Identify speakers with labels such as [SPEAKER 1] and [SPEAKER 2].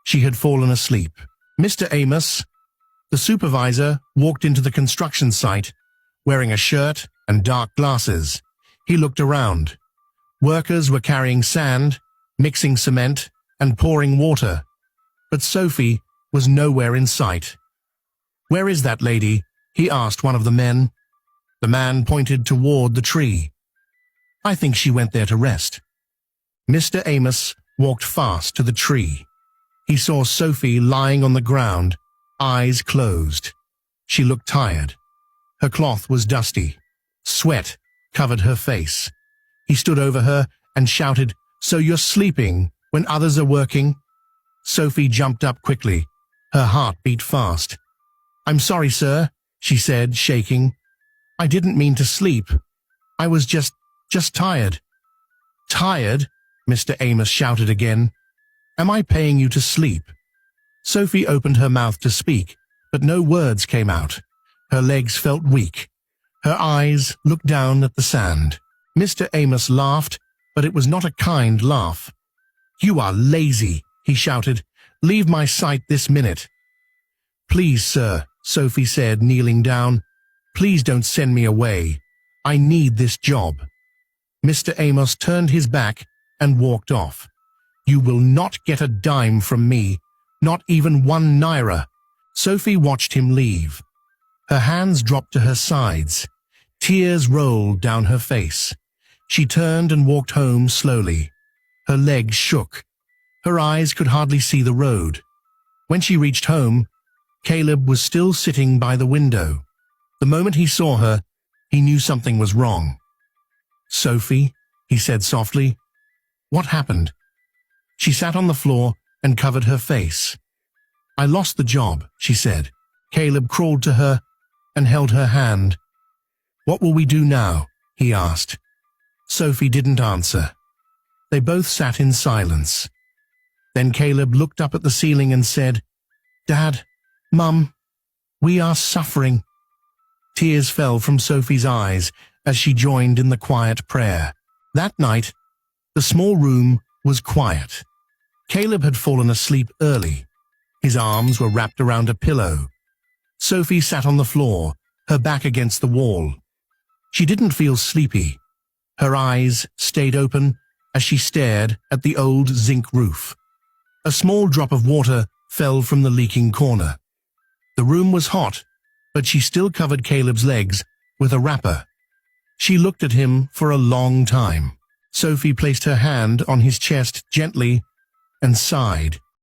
[SPEAKER 1] She had fallen asleep. Mr. Amos, the supervisor, walked into the construction site, wearing a shirt and dark glasses. He looked around. Workers were carrying sand, mixing cement, and pouring water. But Sophie was nowhere in sight. "Where is that lady?" he asked one of the men. The man pointed toward the tree. "I think she went there to rest." Mr. Amos walked fast to the tree. He saw Sophie lying on the ground, eyes closed. She looked tired. Her cloth was dusty. Sweat covered her face. He stood over her and shouted, "So you're sleeping when others are working?" Sophie jumped up quickly. Her heart beat fast. "I'm sorry, sir," she said, shaking. "I didn't mean to sleep. I was just tired." "Tired?" Mr. Amos shouted again. "Am I paying you to sleep?" Sophie opened her mouth to speak, but no words came out. Her legs felt weak. Her eyes looked down at the sand. Mr. Amos laughed, but it was not a kind laugh. "You are lazy," he shouted. "Leave my sight this minute." "Please, sir," Sophie said, kneeling down. "Please don't send me away. I need this job." Mr. Amos turned his back and walked off. "You will not get a dime from me, not even 1 naira. Sophie watched him leave. Her hands dropped to her sides. Tears rolled down her face. She turned and walked home slowly. Her legs shook. Her eyes could hardly see the road. When she reached home, Caleb was still sitting by the window. The moment he saw her, he knew something was wrong. "Sophie," he said softly, "what happened?" She sat on the floor and covered her face. "I lost the job," she said. Caleb crawled to her and held her hand. "What will we do now?" he asked. Sophie didn't answer. They both sat in silence. Then Caleb looked up at the ceiling and said, "Dad, Mum, we are suffering." Tears fell from Sophie's eyes as she joined in the quiet prayer. That night, the small room was quiet. Caleb had fallen asleep early. His arms were wrapped around a pillow. Sophie sat on the floor, her back against the wall. She didn't feel sleepy. Her eyes stayed open as she stared at the old zinc roof. A small drop of water fell from the leaking corner. The room was hot, but she still covered Caleb's legs with a wrapper. She looked at him for a long time. Sophie placed her hand on his chest gently and sighed.